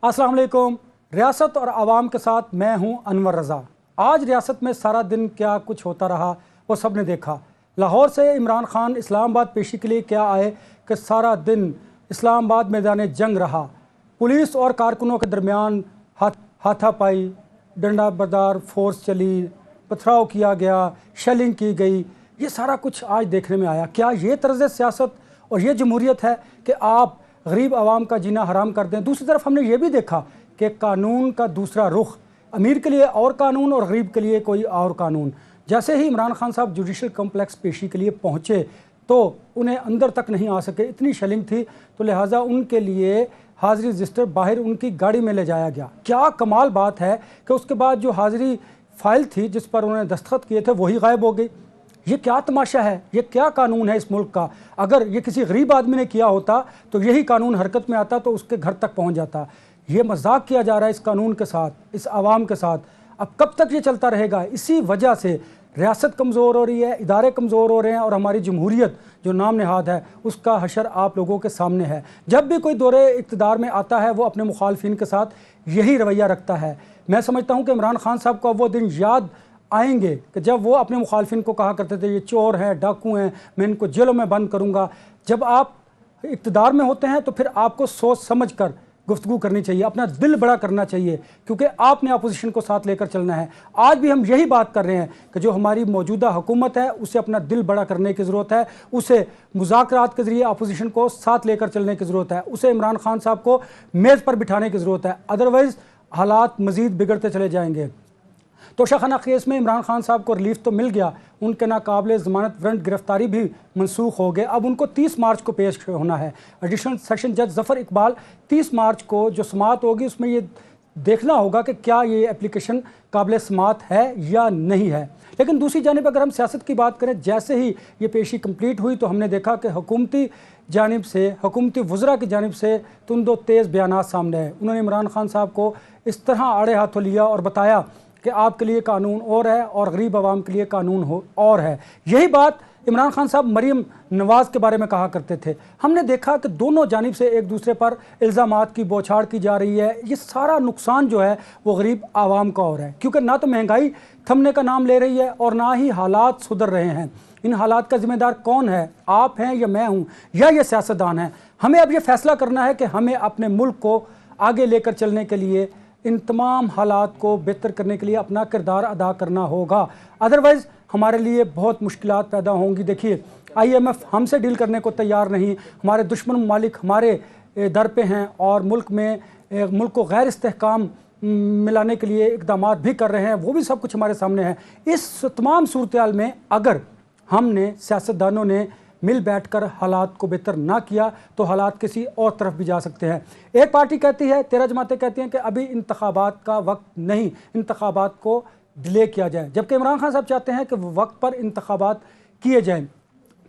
अस्सलाम वालेकुम। रियासत और आवाम के साथ मैं हूं अनवर रज़ा। आज रियासत में सारा दिन क्या कुछ होता रहा वो सब ने देखा। लाहौर से इमरान खान इस्लामाबाद पेशी के लिए क्या आए कि सारा दिन इस्लामाबाद मैदान जंग रहा। पुलिस और कारकुनों के दरमियान हाथापाई, डंडा बरदार फोर्स चली, पथराव किया गया, शेलिंग की गई। ये सारा कुछ आज देखने में आया। क्या ये तर्ज़ सियासत और ये जमहूरियत है कि आप गरीब आवाम का जीना हराम कर दें? दूसरी तरफ हमने ये भी देखा कि कानून का दूसरा रुख, अमीर के लिए और कानून और गरीब के लिए कोई और कानून। जैसे ही इमरान खान साहब जुडिशल कम्प्लेक्स पेशी के लिए पहुँचे तो उन्हें अंदर तक नहीं आ सके, इतनी शेलिंग थी, तो लिहाजा उनके लिए हाज़िरी रजिस्टर बाहर उनकी गाड़ी में ले जाया गया। क्या कमाल बात है कि उसके बाद जो हाज़िरी फाइल थी जिस पर उन्होंने दस्तखत किए थे वही गायब हो गई। ये क्या तमाशा है? ये क्या कानून है इस मुल्क का? अगर ये किसी गरीब आदमी ने किया होता तो यही कानून हरकत में आता तो उसके घर तक पहुंच जाता। ये मजाक किया जा रहा है इस कानून के साथ, इस आवाम के साथ। अब कब तक ये चलता रहेगा? इसी वजह से रियासत कमज़ोर हो रही है, इदारे कमज़ोर हो रहे हैं और हमारी जमहूरियत जो नाम नहाद है उसका हशर आप लोगों के सामने है। जब भी कोई दौरे इक़्तिदार में आता है वो अपने मुखालफिन के साथ यही रवैया रखता है। मैं समझता हूँ कि इमरान खान साहब को अब वो दिन याद आएंगे कि जब वो अपने मुखालफिन को कहा करते थे ये चोर हैं, डाकू हैं, मैं इनको जेलों में बंद करूँगा। जब आप इक़्तिदार में होते हैं तो फिर आपको सोच समझ कर गुफ्तगू करनी चाहिए, अपना दिल बड़ा करना चाहिए, क्योंकि आपने अपोजिशन को साथ लेकर चलना है। आज भी हम यही बात कर रहे हैं कि जो हमारी मौजूदा हुकूमत है उसे अपना दिल बड़ा करने की ज़रूरत है, उसे मुज़ाकरात के ज़रिए अपोजिशन को साथ लेकर चलने की ज़रूरत है, उसे इमरान खान साहब को मेज़ पर बिठाने की ज़रूरत है। अदरवाइज़ हालात मज़ीद बिगड़ते चले जाएंगे। तो शाखाना केस में इमरान खान साहब को रिलीफ तो मिल गया, उनके नाकाबिल ज़मानत वारंट गिरफ्तारी भी मनसूख हो गए। अब उनको 30 मार्च को पेश होना है। एडिशनल सेशन जज ज़फ़र इकबाल 30 मार्च को जो समाअत होगी उसमें ये देखना होगा कि क्या ये एप्लीकेशन काबिल समाअत है या नहीं है। लेकिन दूसरी जानिब अगर हम सियासत की बात करें, जैसे ही ये पेशी कंप्लीट हुई तो हमने देखा कि हुकूमती जानिब से, हुकूमती वज़रा की जानिब से तुंदो तेज़ बयानात सामने आए। उन्होंने इमरान खान साहब को इस तरह आड़े हाथों लिया और बताया कि आपके लिए कानून और है और गरीब आवाम के लिए कानून हो और है। यही बात इमरान खान साहब मरीम नवाज़ के बारे में कहा करते थे। हमने देखा कि दोनों जानिब से एक दूसरे पर इल्ज़ामात की बौछार की जा रही है। ये सारा नुकसान जो है वो गरीब आवाम का हो रहा है, क्योंकि ना तो महंगाई थमने का नाम ले रही है और ना ही हालात सुधर रहे हैं। इन हालात का ज़िम्मेदार कौन है? आप हैं या मैं हूँ या ये सियासतदान हैं? हमें अब ये फ़ैसला करना है कि हमें अपने मुल्क को आगे लेकर चलने के लिए इन तमाम हालात को बेहतर करने के लिए अपना किरदार अदा करना होगा। अदरवाइज़ हमारे लिए बहुत मुश्किलात पैदा होंगी। देखिए, IMF हमसे डील करने को तैयार नहीं, हमारे दुश्मन ममालिक हमारे दर पे हैं और मुल्क को गैर इस्तेहकाम मिलाने के लिए इक़दामात भी कर रहे हैं। वो भी सब कुछ हमारे सामने है। इस तमाम सूरत हाल में अगर हमने सियासतदानों ने मिल बैठकर हालात को बेहतर ना किया तो हालात किसी और तरफ भी जा सकते हैं। एक पार्टी कहती है, 13 जमातें कहती हैं कि अभी इंतखाबात का वक्त नहीं, इंतखाबात को डिले किया जाए, जबकि इमरान खान साहब चाहते हैं कि वक्त पर इंतखाबात किए जाएं।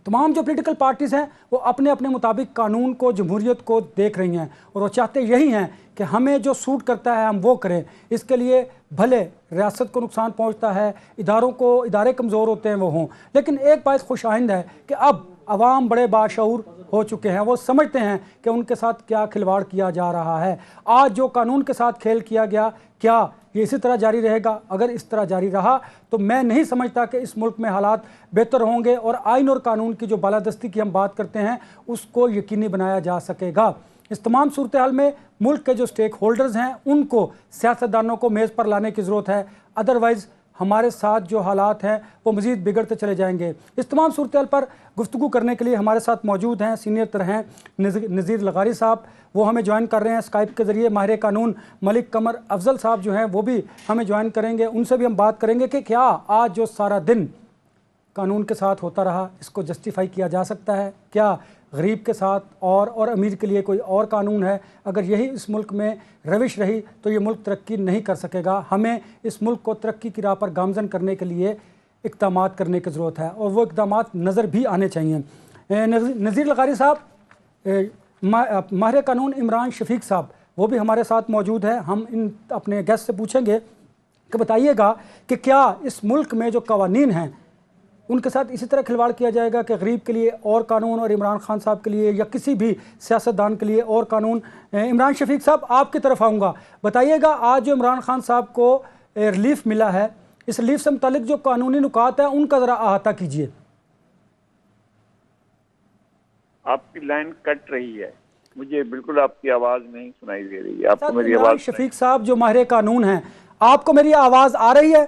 तमाम जो पॉलिटिकल पार्टीज़ हैं वो अपने अपने मुताबिक कानून को, जमहूरियत को देख रही हैं और वो चाहते यही हैं कि हमें जो सूट करता है हम वो करें। इसके लिए भले रियासत को नुकसान पहुंचता है, इदारे कमज़ोर होते हैं वो हों, लेकिन एक बात खुश आइंद है कि अब अवाम बड़े बाशऊर हो चुके हैं। वो समझते हैं कि उनके साथ क्या खिलवाड़ किया जा रहा है। आज जो कानून के साथ खेल किया गया, क्या ये इसी तरह जारी रहेगा? अगर इस तरह जारी रहा तो मैं नहीं समझता कि इस मुल्क में हालात बेहतर होंगे और आइन और कानून की जो बालादस्ती की हम बात करते हैं उसको यकीनी बनाया जा सकेगा। इस तमाम सूरत हाल में मुल्क के जो स्टेक होल्डर्स हैं उनको, सियासतदानों को मेज़ पर लाने की ज़रूरत है। अदरवाइज़ हमारे साथ जो हालात हैं वो मज़ीद बिगड़ते चले जाएंगे। इस तमाम सूरत हाल पर गुफ्तगू करने के लिए हमारे साथ मौजूद हैं सीनियर तर हैं नज़ीर लगारी साहब, वो हमें ज्वाइन कर रहे हैं स्काइप के ज़रिए। माहिर कानून मलिक कमर अफजल साहब जो हैं वो भी हमें ज्वाइन करेंगे। उनसे भी हम बात करेंगे कि क्या आज जो सारा दिन कानून के साथ होता रहा इसको जस्टिफाई किया जा सकता है? क्या गरीब के साथ और अमीर के लिए कोई और कानून है? अगर यही इस मुल्क में रविश रही तो ये मुल्क तरक्की नहीं कर सकेगा। हमें इस मुल्क को तरक्की की राह पर गामजन करने के लिए इक़दामात करने की ज़रूरत है और वो इक़दामात नज़र भी आने चाहिए। नज़ीर लगारी साहब, माहिर कानून इमरान शफीक साहब वो भी हमारे साथ मौजूद है। हम इन अपने गेस्ट से पूछेंगे कि बताइएगा कि क्या इस मुल्क में जो कवानीन हैं उनके साथ इसी तरह खिलवाड़ किया जाएगा कि गरीब के लिए और कानून और इमरान खान साहब के लिए या किसी भी सियासतदान के लिए और कानून। इमरान शफीक साहब, आपकी तरफ आऊँगा, बताइएगा आज जो इमरान खान साहब को रिलीफ मिला है, इस रिलीफ से मुतालिक जो कानूनी नुकात है उनका ज़रा अहाता कीजिए। आपकी लाइन कट रही है, मुझे बिल्कुल आपकी आवाज़ नहीं सुनाई दे रही है। आपको मेरी आवाज़? शफीक साहब जो माहिर कानून हैं, आपको मेरी आवाज़ आ रही है?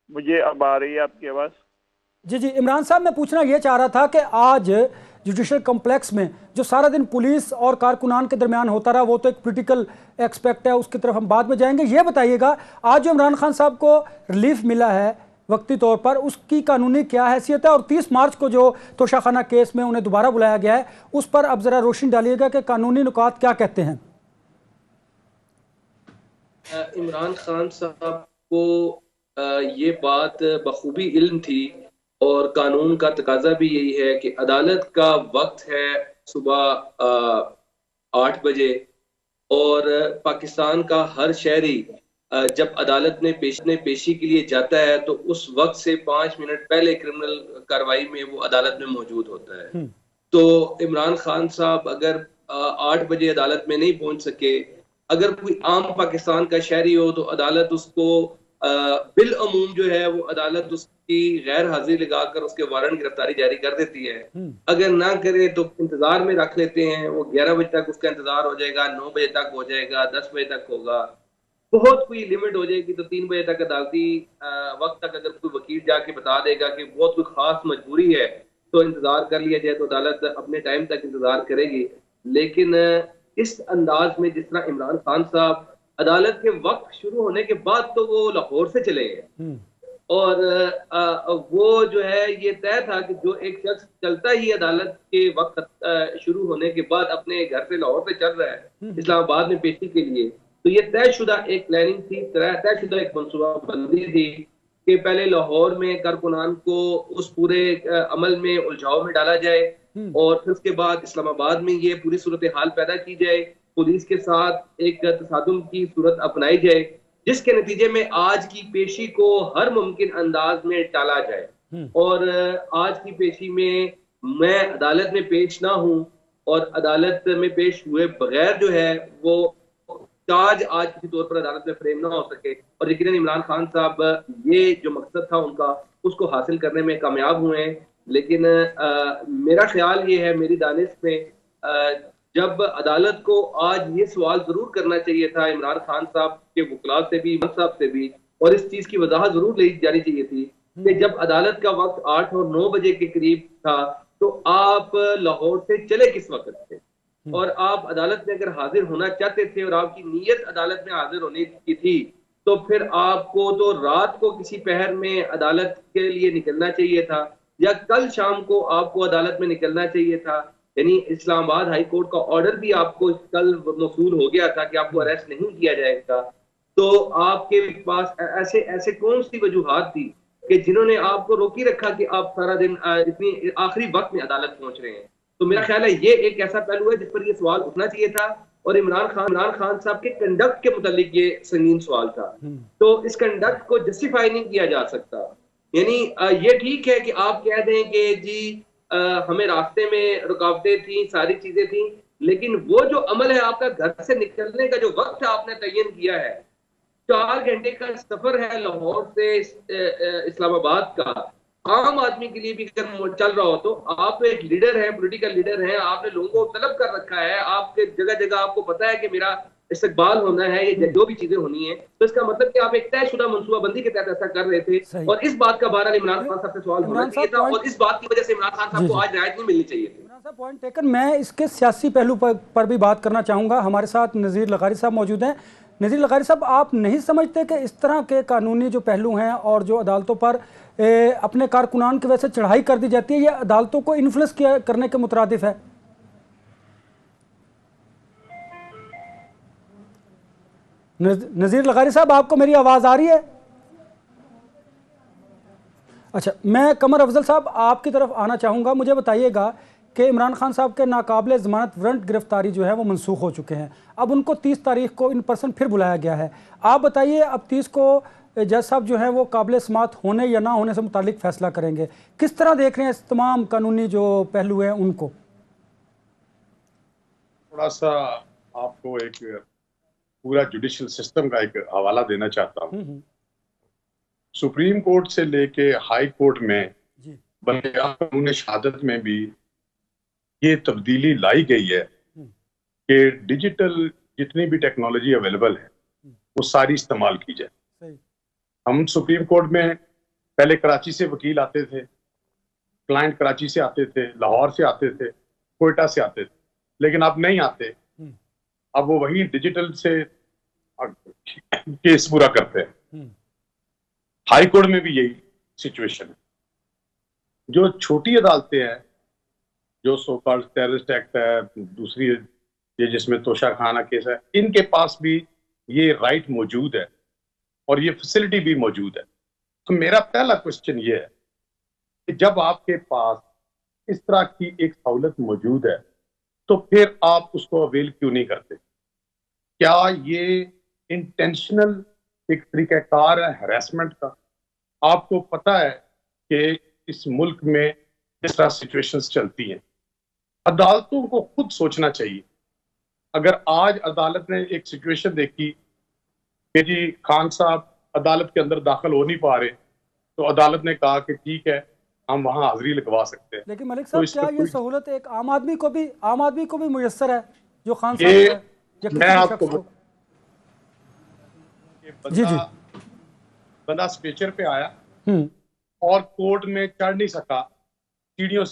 मुझे अब आ रही है आपकी आवाज़। जी जी, इमरान साहब मैं पूछना ये चाह रहा था कि आज जुडिशल कॉम्प्लेक्स में जो सारा दिन पुलिस और कारकुनान के दरमियान होता रहा, वो तो एक पॉलिटिकल एक्सपेक्ट है, उसकी तरफ हम बाद में जाएंगे। ये बताइएगा आज जो इमरान खान साहब को रिलीफ मिला है वक्ती तौर पर, उसकी कानूनी क्या हैसियत है, और 30 मार्च को जो तोशाखाना केस में उन्हें दोबारा बुलाया गया है उस पर अब ज़रा रोशनी डालिएगा कि कानूनी नुकात क्या कहते हैं। इमरान खान साहब को ये बात बखूबी इल्म थी और कानून का तकाजा भी यही है कि अदालत का वक्त है सुबह 8 बजे और पाकिस्तान का हर शहरी जब अदालत में पेशी के लिए जाता है तो उस वक्त से 5 मिनट पहले क्रिमिनल कार्रवाई में वो अदालत में मौजूद होता है। तो इमरान खान साहब अगर 8 बजे अदालत में नहीं पहुंच सके, अगर कोई आम पाकिस्तान का शहरी हो तो अदालत उसको बिल अमूम जो है वो अदालत उसकी गैर हाजिरी लगाकर उसके वारंट गिरफ्तारी जारी कर देती है। अगर ना करे तो इंतजार में रख लेते हैं, वो 11 बजे तक उसका इंतजार हो जाएगा, 9 बजे तक हो जाएगा, 10 बजे तक होगा, बहुत कोई लिमिट हो जाएगी तो 3 बजे तक अदालती वक्त तक अगर कोई वकील जाके बता देगा कि बहुत कोई खास मजबूरी है तो इंतजार कर लिया जाए तो अदालत अपने टाइम तक इंतजार करेगी। लेकिन इस अंदाज में जिस तरह इमरान खान साहब अदालत के वक्त शुरू होने के बाद तो वो लाहौर से चले गए और वो जो है ये तय था कि जो एक शख्स चलता ही अदालत के वक्त शुरू होने के बाद अपने घर से लाहौर से चल रहा है इस्लामाबाद में पेशी के लिए, तो ये तयशुदा एक प्लानिंग थी, तयशुदा एक मनसूबाबंदी थी कि पहले लाहौर में कारकुनान को उस पूरे अमल में उलझाव में डाला जाए और फिर उसके बाद इस्लामाबाद में ये पूरी सूरत हाल पैदा की जाए, पुलिस के साथ एक तसादुम की सूरत अपनाई जाए जिसके नतीजे में आज की पेशी को हर मुमकिन अंदाज में टाला जाए और आज की पेशी में मैं अदालत में पेश ना हूं और अदालत में पेश हुए बगैर जो है वो चार्ज आज किसी तौर पर अदालत में फ्रेम ना हो सके। और यकीनन इमरान खान साहब ये जो मकसद था उनका उसको हासिल करने में कामयाब हुए हैं। लेकिन मेरा ख्याल ये है, मेरी दानिश में जब अदालत को आज ये सवाल जरूर करना चाहिए था इमरान खान साहब के वकला से भी, इमरान साहब से भी, और इस चीज की वजाहत जरूर ली जानी चाहिए थी कि जब अदालत का वक्त 8 और 9 बजे के करीब था तो आप लाहौर से चले किस वक्त थे और आप अदालत में अगर हाजिर होना चाहते थे और आपकी नीयत अदालत में हाजिर होने की थी तो फिर आपको तो रात को किसी पहर में अदालत के लिए निकलना चाहिए था या कल शाम को आपको अदालत में निकलना चाहिए था। यानी इस्लामाबाद हाई कोर्ट का ऑर्डर भी आपको कल मौसूल हो गया था कि आपको अरेस्ट नहीं किया जाएगा। तो आपके पास ऐसे ऐसे कौन सी वजूहात थी कि जिन्होंने आपको रोकी रखा कि आप सारा दिन इतनी आखिरी वक्त में अदालत पहुंच रहे हैं? तो मेरा ख्याल है ये एक ऐसा पहलू है जिस पर ये सवाल उठना चाहिए था और इमरान खान साहब के कंडक्ट के मुतालिक ये संगीन सवाल था। तो इस कंडक्ट को जस्टिफाई नहीं किया जा सकता। यानी ये ठीक है कि आप कह दें कि जी हमें रास्ते में रुकावटें थी, सारी चीजें थी, लेकिन वो जो अमल है आपका घर से निकलने का जो वक्त आपने तयन किया है, 4 घंटे का सफर है लाहौर से इस्लामाबाद का, आम आदमी के लिए भी अगर चल रहा हो तो आप एक लीडर हैं, पॉलिटिकल लीडर हैं, आपने लोगों को तलब कर रखा है, आपके जगह जगह आपको पता है कि मेरा इस्तकबाल होना है, ये जो भी चीजें होनी है, तो इसका मतलब कि आप एक तयशुदा मनसूबाबंदी के तहत ऐसा कर रहे थे और इस बात का बहरहाल इमरान खान साहब से सवाल होना चाहिए था और इस बात की वजह से इमरान खान साहब को आज रियायत नहीं मिलनी चाहिए थी। इमरान साहब पॉइंट टेकन। मैं इसके सियासी पहलू पर भी बात करना चाहूँगा। हमारे साथ नज़ीर लगारी साहब मौजूद हैं। नज़ीर लगारी साहब, आप नहीं समझते कि इस तरह के कानूनी जो पहलू हैं और जो अदालतों पर अपने कारकुनान की वजह से चढ़ाई कर दी जाती है, ये अदालतों को इन्फ्लुएंस करने के मुतरादिफ है? नज़ीर लगारी साहब, आपको मेरी आवाज़ आ रही है? अच्छा, मैं कमर अफजल साहब आपकी तरफ आना चाहूँगा। मुझे बताइएगा कि इमरान खान साहब के नाकाबिले ज़मानत वारंट गिरफ्तारी जो है वो मनसूख हो चुके हैं। अब उनको 30 तारीख को इन पर्सन फिर बुलाया गया है। आप बताइए, अब 30 को जज साहब जो हैं वो काबिल समात होने या ना होने से मुतालिक फैसला करेंगे। किस तरह देख रहे हैं इस तमाम कानूनी जो पहलू हैं उनको? थोड़ा सा आपको एक पूरा जुडिशल सिस्टम का एक हवाला देना चाहता हूँ। सुप्रीम कोर्ट से लेके हाई कोर्ट में जी बल्कि कानून शहादत में भी ये तब्दीली लाई गई है कि डिजिटल जितनी भी टेक्नोलॉजी अवेलेबल है वो सारी इस्तेमाल की जाए। सही। हम सुप्रीम कोर्ट में पहले कराची से वकील आते थे, क्लाइंट कराची से आते थे, लाहौर से आते थे, कोयटा से आते थे, लेकिन अब नहीं आते। अब वो वही डिजिटल से केस पूरा करते हैं। हाई कोर्ट में भी यही सिचुएशन है। जो छोटी अदालतें हैं, जो सो कॉल्ड टेररिस्ट एक्ट है, दूसरी ये जिसमें तोशा खाना केस है, इनके पास भी ये राइट मौजूद है और ये फैसिलिटी भी मौजूद है। तो मेरा पहला क्वेश्चन ये है कि जब आपके पास इस तरह की एक सहूलत मौजूद है तो फिर आप उसको अवेल क्यों नहीं करते? क्या ये इंटेंशनल एक तरीकाकार है हैरेसमेंट का? आपको पता है कि इस मुल्क में इस तरह सिचुएशंस चलती हैं। अदालतों को खुद सोचना चाहिए। अगर आज अदालत ने एक सिचुएशन देखी कि जी खान साहब अदालत के अंदर दाखिल हो नहीं पा रहे, तो अदालत ने कहा कि ठीक है हम वहां हाजिरी लगवा सकते हैं। लेकिन मलिक साहब, क्या ये सहूलत एक आम आदमी को भी मुयस्सर है जो खान साहब ये है या किसी मैं भी आपको शख्स को? बंदा, जी। बंदा स्ट्रेचर पे आया और कोर्ट में चढ़ नहीं सका, सीढ़ियों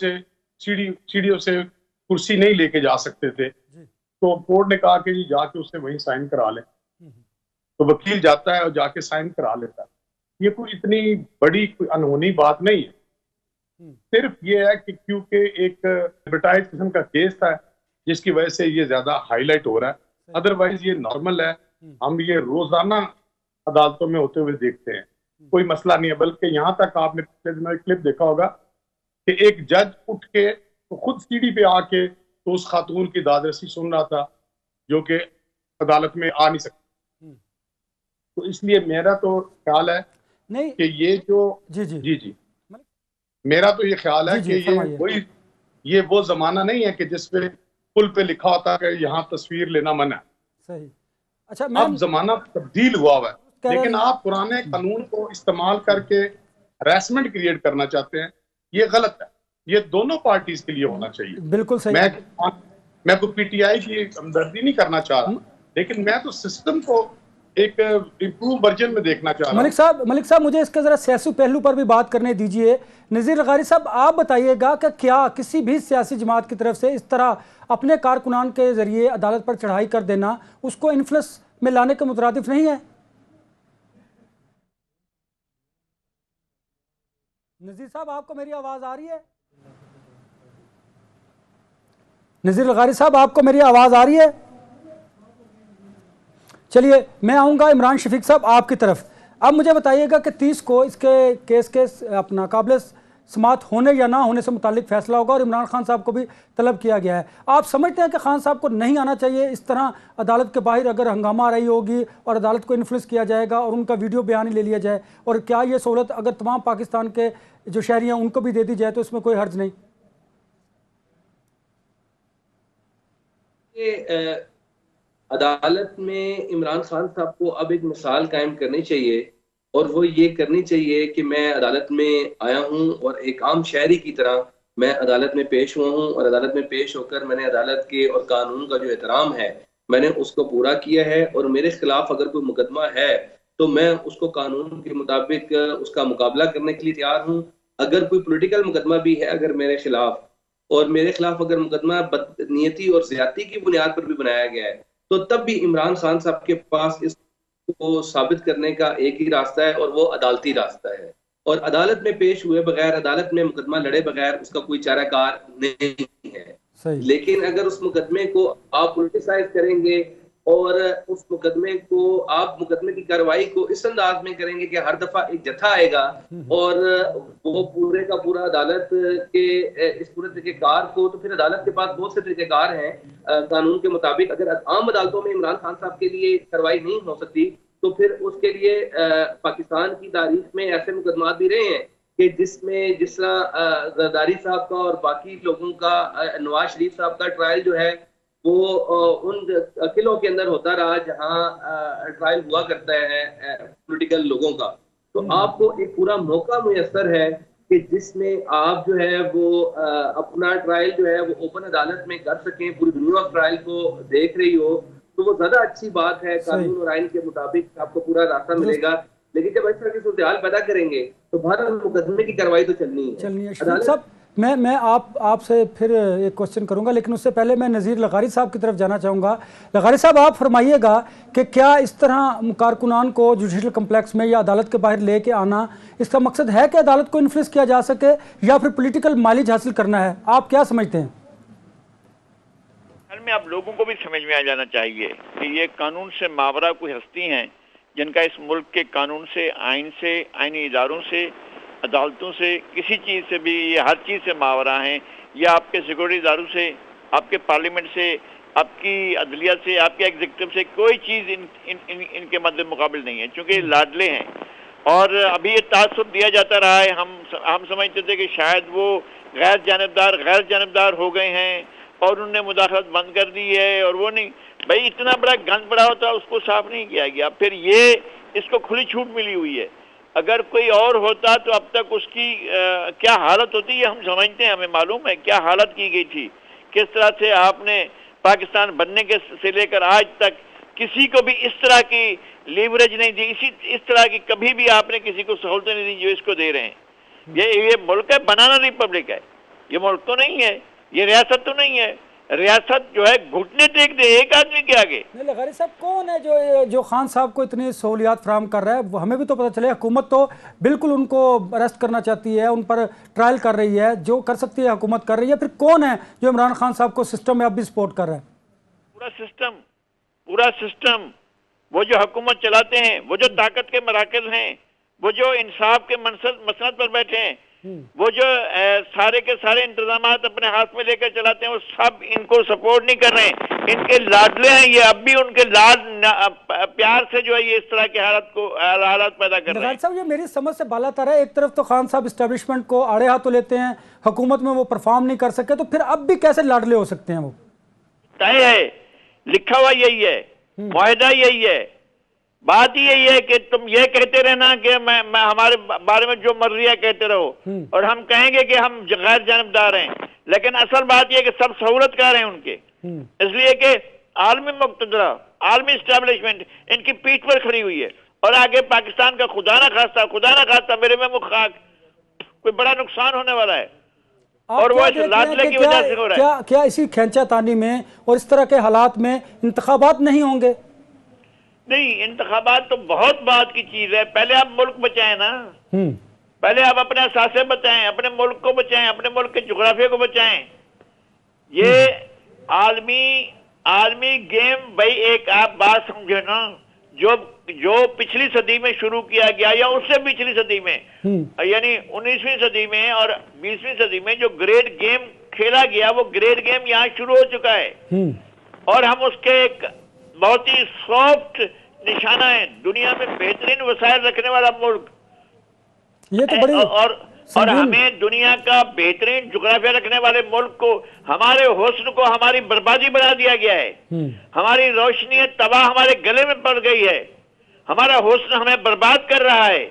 से कुर्सी नहीं लेके जा सकते थे, तो कोर्ट ने कहा कि जी जाके उससे वहीं साइन करा ले। तो वकील जाता है और जाके साइन करा लेता है। ये कोई इतनी बड़ी कोई अनहोनी बात नहीं है। सिर्फ ये है कि क्योंकि एक एडवर्टाइज किस्म का केस था जिसकी वजह से ये ज्यादा हाईलाइट हो रहा है, अदरवाइज ये नॉर्मल है। हम ये रोजाना अदालतों में होते हुए देखते हैं, कोई मसला नहीं है। बल्कि यहाँ तक आपने पिछले दिनों एक क्लिप देखा होगा कि एक जज उठ के तो खुद सीढ़ी पे आके तो उस खातून की दादरसी सुन रहा था जो कि अदालत में आ नहीं सकती। तो इसलिए मेरा तो ख्याल है नहीं कि ये जो जी मेरा तो ये ख्याल है कि ये वो जमाना नहीं है कि जिसपे पुल पे लिखा होता है कि यहाँ तस्वीर लेना मना है। सही। अच्छा, अब जमाना तब्दील हुआ है, लेकिन आप पुराने कानून को इस्तेमाल करके हरासमेंट क्रिएट करना चाहते हैं, ये गलत है। ये दोनों पार्टीज के लिए होना चाहिए। बिल्कुल सही। मैं कोई पीटीआई की हमदर्दी नहीं करना चाह रहा, लेकिन मैं तो सिस्टम को एक इम्प्रूव वर्जन में देखना चाह रहा हूं। मलिक साहब, मुझे इसके जरा सियासी पहलू पर भी बात करने दीजिए। नज़ीर लगारी साहब, आप बताइएगा कि क्या किसी भी सियासी जमात की तरफ से इस तरह अपने कारकुनान के जरिए अदालत पर चढ़ाई कर देना उसको इन्फ्लुएंस में लाने के मुतरादिफ नहीं है? नज़ीर साहब, आपको मेरी आवाज आ रही है? नज़ीर लगारी साहब, आपको मेरी आवाज आ रही है? चलिए, मैं आऊँगा इमरान शफीक साहब आपकी तरफ। अब मुझे बताइएगा कि 30 को इसके केस के अपना काबिल समात होने या ना होने से मुतालिक फैसला होगा और इमरान खान साहब को भी तलब किया गया है। आप समझते हैं कि खान साहब को नहीं आना चाहिए? इस तरह अदालत के बाहर अगर हंगामा आ रही होगी और अदालत को इन्फ्लुएंस किया जाएगा और उनका वीडियो बयान ही ले लिया जाए, और क्या ये सहूलत अगर तमाम पाकिस्तान के जो शहरी हैं उनको भी दे दी जाए तो इसमें कोई हर्ज नहीं? अदालत में इमरान खान साहब को अब एक मिसाल कायम करनी चाहिए, और वो ये करनी चाहिए कि मैं अदालत में आया हूं और एक आम शहरी की तरह मैं अदालत में पेश हुआ हूं, और अदालत में पेश होकर मैंने अदालत के और कानून का जो एहतराम है मैंने उसको पूरा किया है, और मेरे खिलाफ अगर कोई मुकदमा है तो मैं उसको कानून के मुताबिक उसका मुकाबला करने के लिए तैयार हूँ। अगर कोई पॉलिटिकल मुकदमा भी है अगर मेरे खिलाफ, और मेरे खिलाफ अगर मुकदमा बदनीयती और ज्यादती की बुनियाद पर भी बनाया गया है, तो तब भी इमरान खान साहब के पास इसको साबित करने का एक ही रास्ता है, और वो अदालती रास्ता है। और अदालत में पेश हुए बगैर, अदालत में मुकदमा लड़े बगैर उसका कोई चाराकार नहीं है। लेकिन अगर उस मुकदमे को आप पॉलिटिसाइज करेंगे और उस मुकदमे को आप मुकदमे की कार्रवाई को इस अंदाज में करेंगे कि हर दफा एक जत्था आएगा और वो पूरे का पूरा अदालत के इस पूरे तरीकेकार को, तो फिर अदालत के पास बहुत से तरीकेकार हैं कानून के मुताबिक। अगर आम अदालतों में इमरान खान साहब के लिए कार्रवाई नहीं हो सकती तो फिर उसके लिए पाकिस्तान की तारीख में ऐसे मुकदमात भी रहे हैं कि जिसमें जिस तरह जरदारी साहब का और बाकी लोगों का, नवाज शरीफ साहब का ट्रायल जो है वो उन किलों के अंदर होता रहा जहां ट्रायल हुआ करता है पॉलिटिकल लोगों का। तो आपको एक पूरा मौका मुयस्सर है कि जिसमें आप जो है वो अपना ट्रायल जो है वो ओपन अदालत में कर सकें, पूरी दुनिया ऑफ ट्रायल को देख रही हो, तो वो ज्यादा अच्छी बात है। कानून और आइन के मुताबिक आपको पूरा रास्ता मिलेगा। लेकिन जब इस तरह की सूरत पैदा करेंगे तो भारत मुकदमे की कार्रवाई तो चलनी है। सब मैं आपसे फिर एक क्वेश्चन करूंगा, लेकिन उससे पहले मैं नज़ीर लगारी साहब की तरफ जाना चाहूँगा। लगारी साहब, आप फरमाइएगा कि क्या इस तरह कारकुनान को जुडिशल कम्प्लेक्स में या अदालत के बाहर ले कर आना, इसका मकसद है कि अदालत को इन्फ्लुएंस किया जा सके या फिर पॉलिटिकल माइलेज हासिल करना है? आप क्या समझते हैं? में आप लोगों को भी समझ में आ जाना चाहिए कि ये कानून से मावरा कोई हस्ती हैं जिनका इस मुल्क के कानून से, आइन से, आइनी इदारों से, अदालतों से, किसी चीज़ से भी, ये हर चीज़ से मावरा हैं। ये आपके सिक्योरिटी इदारों से, आपके पार्लियामेंट से, आपकी अदलिया से, आपके एग्जीक्यूटिव से कोई चीज़ इनके मद्दे मुकाबिल नहीं है, चूँकि लाडले हैं। और अभी ये तासुब दिया जाता रहा है, हम समझते थे कि शायद वो गैर जानबदार हो गए हैं और उन्होंने मुदाखलत बंद कर दी है, और वो नहीं। भाई इतना बड़ा गंद पड़ा होता है, उसको साफ नहीं किया गया, फिर ये इसको खुली छूट मिली हुई है। अगर कोई और होता तो अब तक उसकी क्या हालत होती है हम समझते हैं, हमें मालूम है क्या हालत की गई थी, किस तरह से आपने पाकिस्तान बनने के से लेकर आज तक किसी को भी इस तरह की लीवरेज नहीं दी, इस तरह की कभी भी आपने किसी को सहूलतें नहीं दी जो इसको दे रहे हैं। ये मुल्क है, बनाना रिपब्लिक है, ये मुल्क तो नहीं है, ये रियासत तो नहीं है। रियासत जो है घुटने टेक दे एक आदमी के आगे। नहीं, लगारी साहब कौन है जो खान साहब को इतनी सहूलियात फराहम कर रहा है? वो हमें भी तो पता चले, हुकूमत तो बिल्कुल उनको अरेस्ट करना चाहती है, उन पर ट्रायल कर रही है, जो कर सकती है हुकूमत कर रही है। फिर कौन है जो इमरान खान साहब को सिस्टम में अब भी सपोर्ट कर रहा है? पूरा सिस्टम, वो जो हुकूमत चलाते हैं, वो जो ताकत के मराकज़ हैं, वो जो इंसाफ के मसनद पर बैठे हैं, वो जो सारे के सारे इंतजामात अपने हाथ में लेकर चलाते हैं, वो सब इनको सपोर्ट नहीं कर रहे हैं। इनके लाडले हैं ये, अब भी उनके प्यार से जो है ये इस तरह की हालत पैदा कर रहे हैं। साहब, ये मेरी समझ से बालातर है। एक तरफ तो खान साहब एस्टेब्लिशमेंट को आड़े हाथों लेते हैं, हुकूमत में वो परफॉर्म नहीं कर सके, तो फिर अब भी कैसे लाडले हो सकते हैं? वो तय है, लिखा हुआ यही है, मुआहदा यही है, बात ही यही है कि तुम ये कहते रहना कि मैं हमारे बारे में जो मर्जी है कहते रहो, और हम कहेंगे कि हम गैर जानबदार हैं, लेकिन असल बात यह है कि सब सहूलतकार हैं उनके, इसलिए कि आलमी मुक़्तदरा, आलमी एस्टेब्लिशमेंट इनकी पीठ पर खड़ी हुई है। और आगे पाकिस्तान का खुदा ना खास्ता मेरे में मुखाक कोई बड़ा नुकसान होने वाला है, और वो लाडले की वजह से हो रहा है। क्या इसी खींचातानी में और इस तरह के हालात में इंतखाबात नहीं होंगे? नहीं, इंतखाबात तो बहुत बात की चीज है। पहले आप मुल्क बचाएं ना, पहले आप अपने असासे बचाएं, अपने मुल्क को बचाएं, अपने मुल्क के जोग्राफिया को बचाएं। ये आलमी गेम, भाई एक आप बात समझे ना, जो पिछली सदी में शुरू किया गया या उससे पिछली सदी में, यानी 19वीं सदी में और 20वीं सदी में जो ग्रेट गेम खेला गया, वो ग्रेट गेम यहाँ शुरू हो चुका है, और हम उसके एक बहुत ही सॉफ्ट निशाना है। दुनिया में बेहतरीन वसाइल रखने वाला मुल्क, ये तो बड़ी और हमें दुनिया का बेहतरीन जुग्राफिया रखने वाले मुल्क को, हमारे हुस्न को हमारी बर्बादी बना दिया गया है। हमारी रोशनी तबाह हमारे गले में पड़ गई है, हमारा हुस्न हमें बर्बाद कर रहा है,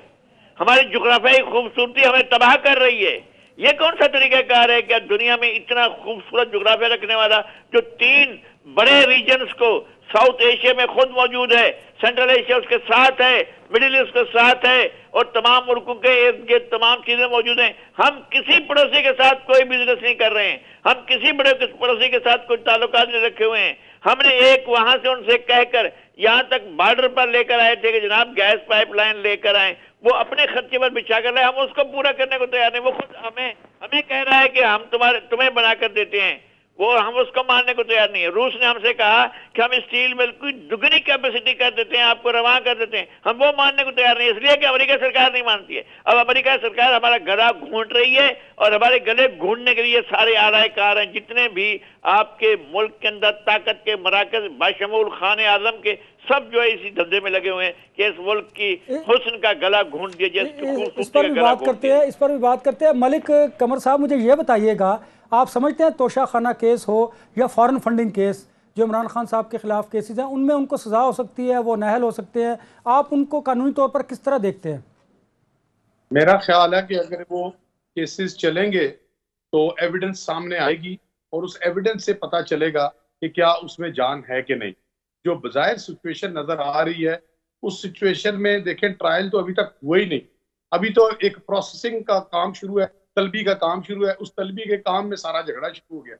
हमारी जुग्राफियाई खूबसूरती हमें तबाह कर रही है। ये कौन सा तरीकाकार है कि दुनिया में इतना खूबसूरत जुग्राफिया रखने वाला, जो 3 बड़े रीजन्स को, साउथ एशिया में खुद मौजूद है, सेंट्रल एशिया उसके साथ है, मिडिल ईस्ट के साथ है, और तमाम मुल्कों के इर्द गिर्द तमाम चीजें मौजूद हैं। हम किसी पड़ोसी के साथ कोई बिजनेस नहीं कर रहे हैं, हम किसी बड़े पड़ोसी के साथ कोई ताल्लुकात नहीं रखे हुए हैं। हमने एक वहां से उनसे कहकर यहाँ तक बॉर्डर पर लेकर आए थे कि जनाब गैस पाइपलाइन लेकर आए, वो अपने खर्चे पर बिछा कर रहे, हम उसको पूरा करने को तैयार नहीं। वो खुद हमें कह रहा है कि हम तुम्हें बनाकर देते हैं। वो हम उसको मानने को तैयार नहीं है। रूस ने हमसे कहा कि हम स्टील मिल की दुगनी कैपेसिटी कर देते हैं, आपको रवाना कर देते हैं, हम वो मानने को तैयार नहीं है, इसलिए कि अमेरिका सरकार नहीं मानती है। अब अमेरिका सरकार हमारा गला घूंट रही है और हमारे गले घूंटने के लिए सारे आलाकार हैं, जितने भी आपके मुल्क के अंदर ताकत के मराकज बाशमूल खान आजम के, सब जो है इसी धंधे में लगे हुए हैं कि इस मुल्क की हुस्न का गला घूंट दिया जाए। इस पर भी बात करते हैं। मलिक कमर साहब, मुझे ये बताइएगा, आप समझते हैं तोशा खाना केस हो या फॉरेन फंडिंग केस जो इमरान खान साहब के खिलाफ केसेस हैं, उनमें उनको सजा हो सकती है, वो नाअहल हो सकते हैं, आप उनको कानूनी तौर पर किस तरह देखते हैं? मेरा ख्याल है कि अगर वो केसेस चलेंगे तो एविडेंस सामने आएगी और उस एविडेंस से पता चलेगा कि क्या उसमें जान है कि नहीं। जो बज़ाहिर सिचुएशन नजर आ रही है, उस सिचुएशन में देखें ट्रायल तो अभी तक हुआ ही नहीं। अभी तो एक प्रोसेसिंग का काम शुरू है, तलबी का काम शुरू है, उस तलबी के काम में सारा झगड़ा शुरू हो गया,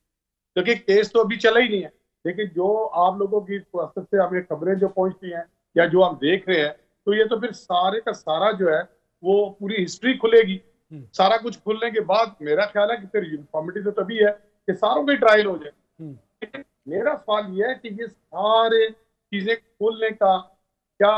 क्योंकि केस तो अभी चला ही नहीं है। लेकिन जो आप लोगों की वसत से हमें खबरें जो पहुंचती हैं या जो आप देख रहे हैं, तो ये तो फिर सारे का सारा जो है वो पूरी हिस्ट्री खुलेगी। सारा कुछ खुलने के बाद मेरा ख्याल है कि फिर यूनिफॉर्मिटी तो तभी है कि सारों की ट्रायल हो जाए। लेकिन मेरा सवाल यह है कि ये सारे चीजें खोलने का क्या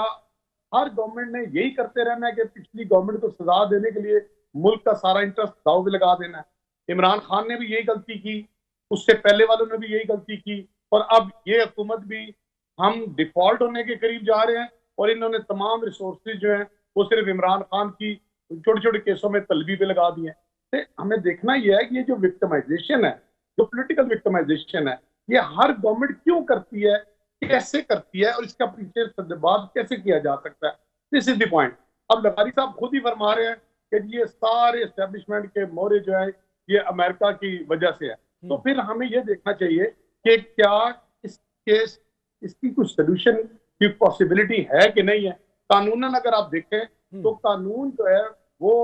हर गवर्नमेंट ने यही करते रहना है कि पिछली गवर्नमेंट को सजा देने के लिए मुल्क का सारा इंटरेस्ट दाव पे लगा देना है? इमरान खान ने भी यही गलती की, उससे पहले वालों ने भी यही गलती की, और अब ये हुकूमत भी, हम डिफॉल्ट होने के करीब जा रहे हैं और इन्होंने तमाम रिसोर्सेज जो हैं वो सिर्फ इमरान खान की छोटे छोटे केसों में तलबी पे लगा दिए हैं। तो हमें देखना यह है कि ये जो विक्टिमाइजेशन है, जो पॉलिटिकल विक्टिमाइजेशन है, ये हर गवर्नमेंट क्यों करती है, कैसे करती है, और इसका पीछे सद्देबाज कैसे किया जा सकता है। This is the point. अब लगारी साहब खुद ही फरमा रहे हैं कि ये सारे एस्टेब्लिशमेंट के मोहरे जो है ये अमेरिका की वजह से है। तो फिर हमें ये देखना चाहिए कि क्या इस केस इसकी कुछ सोल्यूशन की पॉसिबिलिटी है कि नहीं है। कानूनन अगर आप देखें तो कानून जो है वो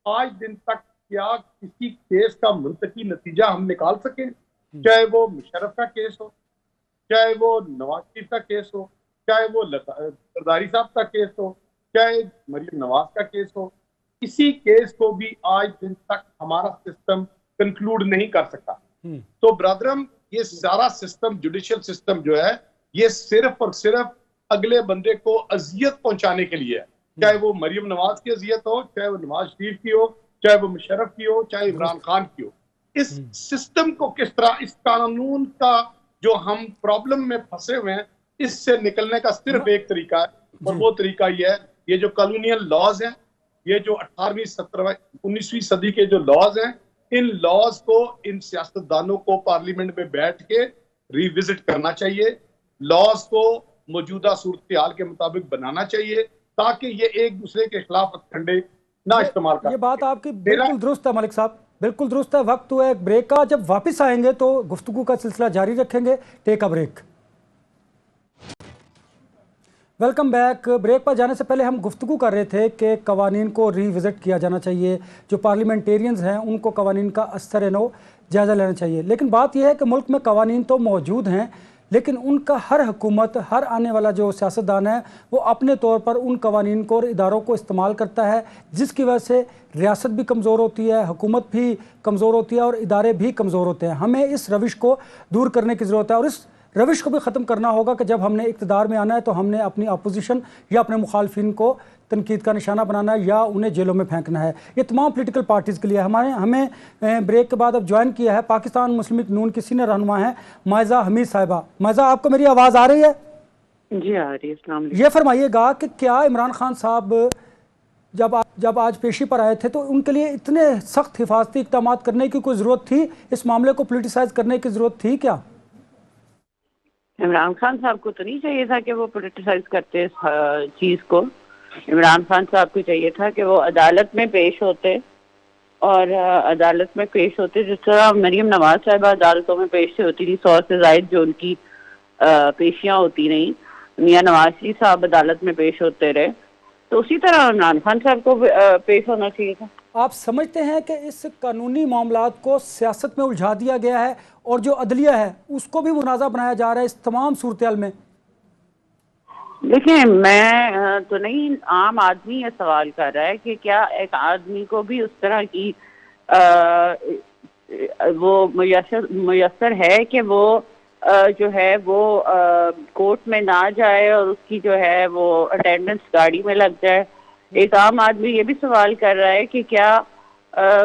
आज दिन तक क्या किसी केस का मुंतकी नतीजा हम निकाल सके, चाहे वो मुशर्रफ का केस हो, चाहे वो नवाज शरीफ का केस हो, चाहे वो जरदारी साहब का केस हो, चाहे मरियम नवाज का केस हो, किसी केस को भी आज दिन तक हमारा सिस्टम कंक्लूड नहीं कर सका। तो ब्रदरम, ये सारा सिस्टम, जुडिशियल सिस्टम जो है, ये सिर्फ और सिर्फ अगले बंदे को अजियत पहुंचाने के लिए है। चाहे वो मरियम नवाज की अजियत हो, चाहे वो नवाज शरीफ की हो, चाहे वो मुशर्रफ की हो, चाहे इमरान खान की हो। इस सिस्टम को किस तरह, इस कानून का जो हम प्रॉब्लम में फंसे हुए हैं, इससे निकलने का सिर्फ एक तरीका है, और वो तरीका ये है, ये जो कॉलोनियल लॉज हैं, ये जो 18वीं 17वीं 19वीं सदी के जो लॉज हैं, इन लॉज को, इन सियासतदानों को पार्लियामेंट में बैठ के रिविजिट करना चाहिए, लॉज को मौजूदा सूरत हाल के मुताबिक बनाना चाहिए, ताकि ये एक दूसरे के खिलाफ ठंडे ना इस्तेमाल कर। ये बात आपकी बिल्कुल दुरुस्त है मलिक साहब, बिल्कुल दुरुस्त है। वक्त हुआ एक ब्रेक का, जब वापस आएंगे तो गुफ्तगू का सिलसिला जारी रखेंगे। Take a break. Welcome back. Break पर जाने से पहले हम गुफ्तगू कर रहे थे कि कवानीन को रिविज़िट किया जाना चाहिए, जो पार्लियामेंटेरियंस हैं उनको कवानीन का असर नो जायज़ा लेना चाहिए। लेकिन बात यह है कि मुल्क में कवानीन तो मौजूद हैं, लेकिन उनका हर हुकूमत, हर आने वाला जो सियासतदान है वो अपने तौर पर उन कवानीन को और इदारों को इस्तेमाल करता है, जिसकी वजह से रियासत भी कमज़ोर होती है, हुकूमत भी कमज़ोर होती है और इदारे भी कमज़ोर होते हैं। हमें इस रविश को दूर करने की ज़रूरत है और इस रविश को भी ख़त्म करना होगा कि जब हमने इक़्तिदार में आना है तो हमने अपनी अपोजिशन या अपने मुखालफिन को तनकीद का निशाना बनाना है या उन्हें जेलों में फेंकना है। ये तमाम पॉलिटिकल पार्टीज़ के लिए हमें ब्रेक के बाद अब ज्वाइन किया है पाकिस्तान मुस्लिम लीग नून की सीनियर रहनुमा है मायज़ा हमीद साहिबा। मायज़ा, आपको मेरी आवाज़ आ रही है? जी आ रही है। अस्सलाम वालेकुम। ये फरमाइएगा कि क्या इमरान खान साहब जब आज पेशी पर आए थे तो उनके लिए इतने सख्त हिफाजती इक़दाम करने की कोई ज़रूरत थी? इस मामले को पोलिटिसाइज करने की ज़रूरत थी क्या? इमरान खान साहब को तो नहीं चाहिए था कि वो पोलिटिसाइज करते इस चीज़ को। इमरान खान साहब को चाहिए था कि वो अदालत में पेश होते और अदालत में पेश होते जिस तरह मरियम नवाज साहिबा अदालतों में पेश होती थी, 100 से ज़ायद जो उनकी पेशियाँ होती रहीं, मियां नवाज शरीफ साहब अदालत में पेश होते रहे, तो उसी तरह इमरान खान साहब को पेश होना चाहिए था। आप समझते हैं कि इस कानूनी मामलात को सियासत में उलझा दिया गया है और जो अदलिया है उसको भी मुनाज़ा बनाया जा रहा है इस तमाम सूरत में? देखिए, मैं तो नहीं, आम आदमी ये सवाल कर रहा है कि क्या एक आदमी को भी उस तरह की वो मुयस्सर है कि वो जो है वो कोर्ट में ना जाए और उसकी जो है वो अटेंडेंस गाड़ी में लग जाए। एक आम आदमी ये भी सवाल कर रहा है कि क्या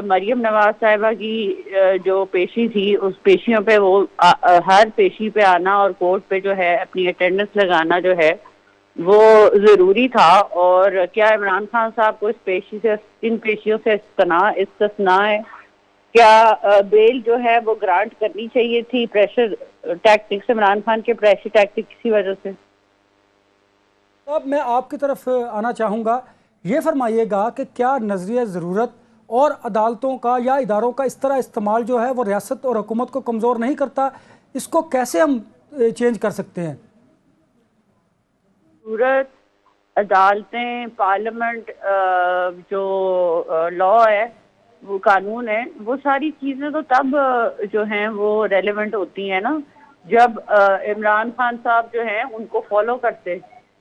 मरियम नवाज साहिबा की जो पेशी थी उस पेशियों पे वो हर पेशी पे आना और कोर्ट पे जो है अपनी अटेंडेंस लगाना जो है वो ज़रूरी था, और क्या इमरान खान साहब को इन पेशियों से इस्तिस्ना है? क्या बेल जो है वो ग्रांट करनी चाहिए थी प्रेशर टैक्टिक्स, इमरान खान के प्रेशर टैक्टिक्स की वजह से? अब मैं आपकी तरफ आना चाहूँगा, ये फरमाइएगा कि क्या नज़रिया ज़रूरत और अदालतों का या इदारों का इस तरह इस्तेमाल जो है वो रियासत और हुकूमत को कमज़ोर नहीं करता? इसको कैसे हम चेंज कर सकते हैं? ज़रूरत, अदालतें, पार्लियामेंट, जो लॉ है, वो कानून है, वो सारी चीज़ें तो तब जो हैं वो रेलेवेंट होती हैं ना जब इमरान खान साहब जो हैं उनको फॉलो करते।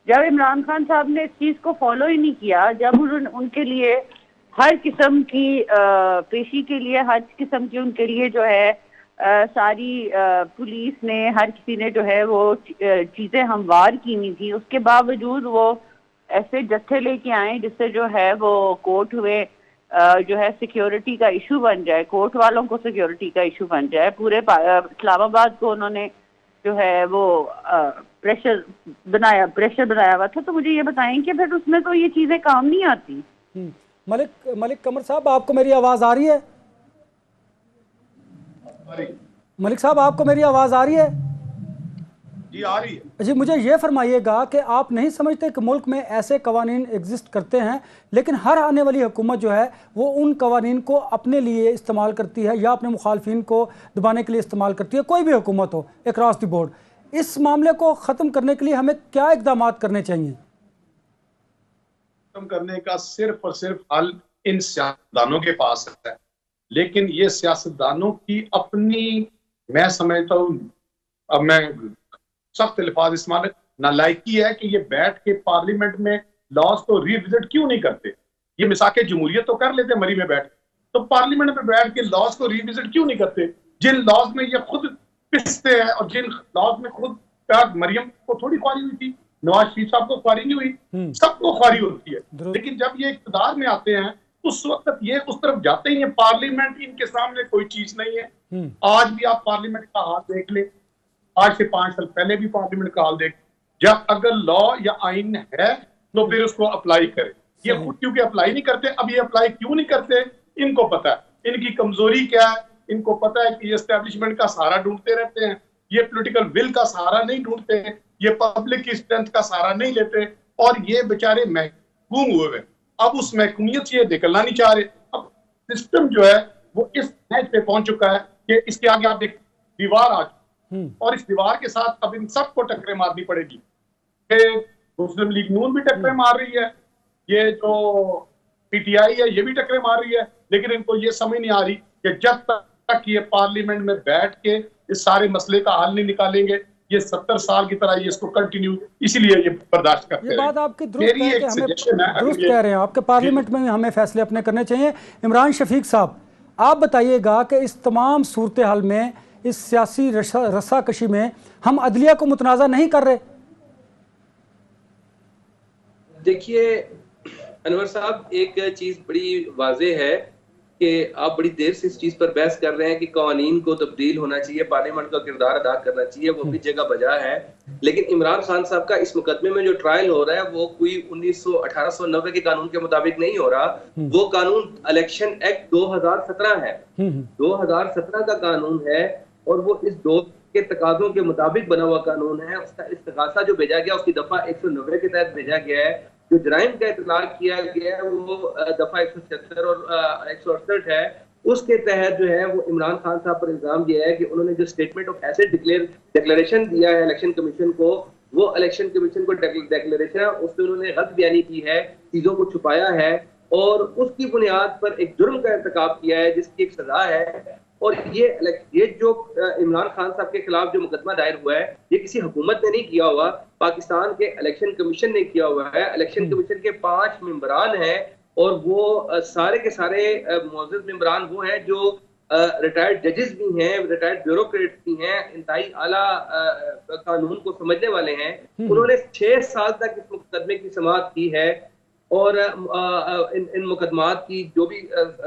जब इमरान खान साहब ने इस चीज़ को फॉलो ही नहीं किया, जब उनके लिए हर किस्म की पेशी के लिए हर किस्म की उनके लिए जो है सारी पुलिस ने, हर किसी ने जो है वो चीज़ें हमवार की नहीं थी, उसके बावजूद वो ऐसे जत्थे लेके आए जिससे जो है वो कोर्ट हुए जो है सिक्योरिटी का इशू बन जाए, कोर्ट वालों को सिक्योरिटी का इशू बन जाए। पूरे इस्लामाबाद को उन्होंने जो है वो प्रेशर बनाया हुआ था। तो मुझे ये बताएं कि फिर उसमें तो ये चीज़ें काम नहीं आती। मलिक कमर साहब, आपको मेरी आवाज़ आ रही है? मलिक साहब, आपको मेरी आवाज़ आ रही है? जी आ रही है। जी, मुझे ये फरमाइएगा कि आप नहीं समझते कि मुल्क में ऐसे कवानीन एग्जिस्ट करते हैं लेकिन हर आने वाली हुकूमत जो है वो उन कवानीन को अपने लिए इस्तेमाल करती है या अपने मुखालफिन को दबाने के लिए इस्तेमाल करती है, कोई भी हुकूमत हो अक्रॉस द बोर्ड। इस मामले को ख़त्म करने के लिए हमें क्या इक़दाम करने चाहिए? खत्म करने का सिर्फ और सिर्फ हल इन सियासतदानों के पास है, लेकिन ये सियासतदानों की अपनी, मैं समझता हूँ, अब मैं सख्त अल्फाज इस्तेमाल, नालायकी है कि ये बैठ के पार्लियामेंट में लॉज को रिविजिट क्यों नहीं करते। ये मिसाके जमहूरियत तो कर लेते मरी में बैठ, तो पार्लियामेंट में बैठ के लॉज को रिविजिट क्यों नहीं करते? जिन लॉज में ये खुद पिसते हैं और जिन लॉज में खुद मरियम को थोड़ी ख्वारी हुई थी, नवाज शरीफ साहब को ख्वारी नहीं हुई, सबको ख्वारी होती है, लेकिन जब ये इक़्तिदार में आते हैं उस वक्त ये उस तरफ जाते ही है। पार्लियामेंट इनके सामने कोई चीज नहीं है। आज भी आप पार्लियामेंट का हाल देख ले, आज से 5 साल पहले भी पार्लियामेंट का हाल देख, जब अगर लॉ या आइन है तो फिर उसको अप्लाई करें। ये खुद क्योंकि अप्लाई नहीं करते। अब ये अप्लाई क्यों नहीं करते, इनको पता है इनकी कमजोरी क्या है, इनको पता है कि ये एस्टेब्लिशमेंट का सहारा ढूंढते रहते हैं, ये पॉलिटिकल विल का सहारा नहीं ढूंढते, ये पब्लिक की स्ट्रेंथ का सहारा नहीं लेते, और ये बेचारे महकूम हुए हैं। अब उस महकूमियत से ये निकलना नहीं चाह रहे। अब सिस्टम जो है वो इस मैच पे पहुंच चुका है कि इसके आगे आप देख दीवार आ चुकी, और इस दीवार के साथ अब इन सबको टक्करें मारनी पड़ेगी। मुस्लिम लीग नून भी टक्करें मार रही है, ये जो पीटीआई है ये भी टक्करें मार रही है, लेकिन इनको ये समझ नहीं आ रही कि जब तक ये पार्लियामेंट में बैठ के इस सारे मसले का हल नहीं निकालेंगे, ये 70 साल की तरह ये इसको कंटिन्यू, इसीलिए ये बर्दाश्त करते हैं। ये बात आपकी दुरुस्त है कि हमें दुरुस्त कह रहे हैं, आपके पार्लियामेंट में हमें फैसले अपने करने चाहिए। इमरान शफीक साहब, आप बताइएगा कि इस तमाम सूरत हाल में, इस सियासी रस्साकशी में हम अदलिया को मुतनाज़ा नहीं कर रहे? देखिए अनवर साहब, एक चीज बड़ी वाज़ेह है कि आप बड़ी देर से इस चीज पर बहस कर रहे हैं कि कवानीन को तब्दील होना चाहिए, पार्लियामेंट का किरदार अदा करना चाहिए, वो अपनी जगह बजा है। लेकिन इमरान खान साहब का इस मुकदमे में जो ट्रायल हो रहा है वो कोई 1890 के कानून के मुताबिक नहीं हो रहा। वो कानून इलेक्शन एक्ट 2017 है, 2017 का कानून है, और वो इस दो के तकाजों के मुताबिक बना हुआ कानून है। उसका इस्तगासा जो भेजा गया उसकी दफा 190 के तहत भेजा गया है। जो जराइम का इतलाक किया गया है वो दफा 176 और 168 है। उसके तहत जो है वो इमरान खान साहब पर इल्जाम दिया है कि उन्होंने जो स्टेटमेंट ऑफ एसेट डिक्लेरेशन दिया है इलेक्शन कमीशन को, वो इलेक्शन कमीशन को डिक्लेरेशन है, उसमें उन्होंने गलत बयानी की है, चीजों को छुपाया है, और उसकी बुनियाद पर एक जुर्म का इर्तिकाब किया है जिसकी एक सजा है। और ये जो इमरान खान साहब के खिलाफ जो मुकदमा दायर हुआ है, ये किसी हुकूमत ने नहीं किया हुआ, पाकिस्तान के इलेक्शन कमीशन ने किया हुआ है। इलेक्शन कमीशन के 5 मेंबरान हैं, और वो सारे के सारे मुअज़्ज़ज़ मेंबरान वो हैं जो रिटायर्ड जजेस भी हैं, रिटायर्ड ब्यूरोक्रेट्स भी हैं, इंतहाई आला कानून को समझने वाले हैं। उन्होंने 6 साल तक इस मुकदमे की समाअत की है और इन मुकदमात की जो भी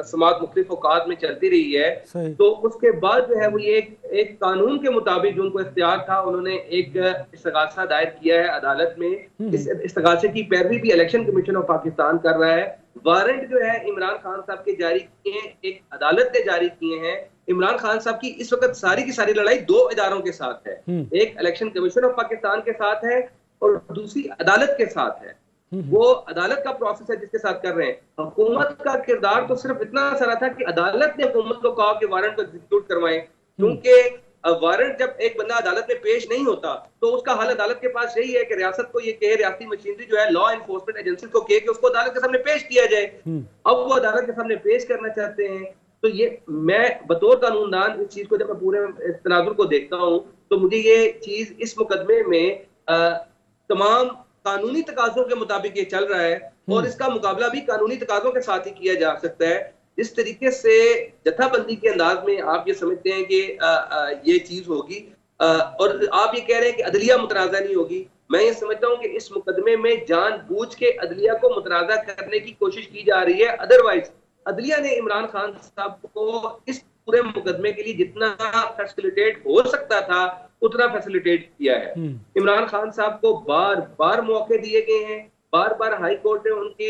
समाअत मुख्तलिफ औकात में चलती रही है। तो उसके बाद जो है वो ये एक कानून के मुताबिक जो उनको इख्तियार था, उन्होंने एक इस्तगासा दायर किया है अदालत में। इस इस्तगासे की पैरवी भी इलेक्शन कमीशन ऑफ पाकिस्तान कर रहा है। वारंट जो है इमरान खान साहब के जारी किए हैं, एक अदालत ने जारी किए हैं। इमरान खान साहब की इस वक्त सारी की सारी लड़ाई 2 इदारों के साथ है, एक इलेक्शन कमीशन ऑफ पाकिस्तान के साथ है और दूसरी अदालत के साथ है। वो अदालत का प्रोसेस है जिसके साथ कर रहे हैं। हुकूमत का किरदार तो सिर्फ इतना सारा था कि अदालत ने हुकूमत को कहा कि वारंट को एग्जीक्यूट करवाएं, क्योंकि वारंट जब एक बंदा अदालत में पेश नहीं होता तो उसका हाल अदालत के पास यही है कि रियासत को ये कहे, रियासती मशीनरी जो है लॉ एनफोर्समेंट एजेंसी को कहे कि उसको अदालत के सामने पेश किया जाए। अब वो अदालत के सामने पेश करना चाहते हैं। तो ये मैं बतौर कानूनदान इस चीज को जब मैं पूरे तनाजुर को देखता हूँ तो मुझे ये चीज इस मुकदमे में तमाम कानूनी तकाजों के मुताबिक ये चल रहा है और इसका मुकाबला भी कानूनी तकाजों के साथ ही किया जा सकता है। जिस तरीके से जथाबंदी के अंदाज में आप ये समझते हैं कि ये चीज होगी और आप ये कह रहे हैं कि अदलिया मुतनाज़ा नहीं होगी, मैं ये समझता हूँ कि इस मुकदमे में जानबूझ के अदलिया को मुतनाज़ा करने की कोशिश की जा रही है। अदरवाइज अदलिया ने इमरान खान साहब को इस पूरे मुकदमे के लिए जितना फैसिलिटेट हो सकता था उतना फैसिलिटेट किया है। इमरान खान साहब को बार बार मौके दिए गए हैं, बार बार हाई कोर्ट ने उनकी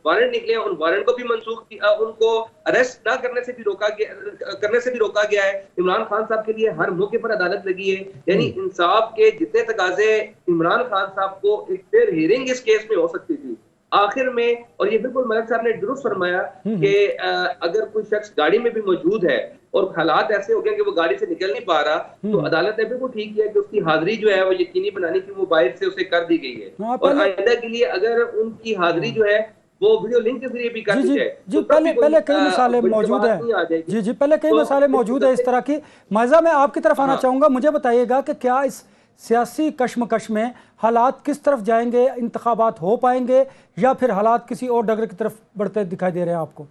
वारंट निकले, उन वारंट को भी मंसूख किया, उनको अरेस्ट ना करने से भी रोका गया है। इमरान खान साहब के लिए हर मौके पर अदालत लगी है। यानी इंसाफ के जितने तकाजे इमरान खान साहब को एक फेयर हियरिंग इस केस में हो सकती थी आखिर में, और ये बिल्कुल मलिक साहब ने दुरुस्त फरमाया कि अगर कोई शख्स गाड़ी में भी मौजूद है और हालात ऐसे हो गए कि वो गाड़ी से निकल नहीं पा रहा, तो अदालत ने बिल्कुल ठीक किया कि उसकी हाजिरी जो है वो यकीनी बनाने की मोबाइल से उसे कर दी गई है। और आइंदा के लिए अगर उनकी हाजिरी जो है वो वीडियो लिंक के जरिए भी कर दी जाए। जी पहले कई मिसालें मौजूद हैं। जी पहले कई मिसालें मौजूद है इस तरह की। माइजा, मैं आपकी तरफ आना चाहूँगा। मुझे बताइएगा कि क्या इस सियासी कश्मकश में हालात किस तरफ जाएंगे, इंतखाबात हो पाएंगे या फिर हालात किसी और डगर की तरफ बढ़ते दिखाई दे रहे हैं आपको?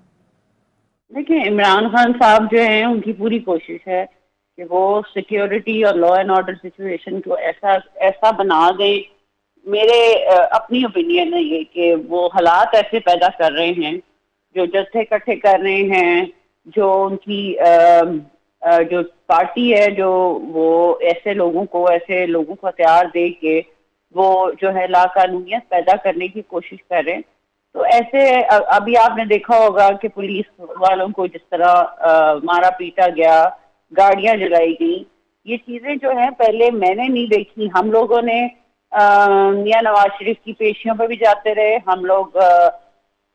देखिए, इमरान खान साहब जो हैं उनकी पूरी कोशिश है कि वो सिक्योरिटी और लॉ एंड ऑर्डर सिचुएशन को ऐसा बना दें। मेरे अपनी ओपिनियन है ये कि वो हालात ऐसे पैदा कर रहे हैं, जो जत्थे इकट्ठे कर रहे हैं, जो उनकी जो पार्टी है, जो वो ऐसे लोगों को हथियार दे के वो जो है लाकानूनियत पैदा करने की कोशिश कर रहे हैं। तो ऐसे अभी आपने देखा होगा कि पुलिस वालों को जिस तरह मारा पीटा गया, गाड़ियां जलाई गई, ये चीजें जो हैं पहले मैंने नहीं देखी। हम लोगों ने मियां नवाज शरीफ की पेशियों पर भी जाते रहे, हम लोग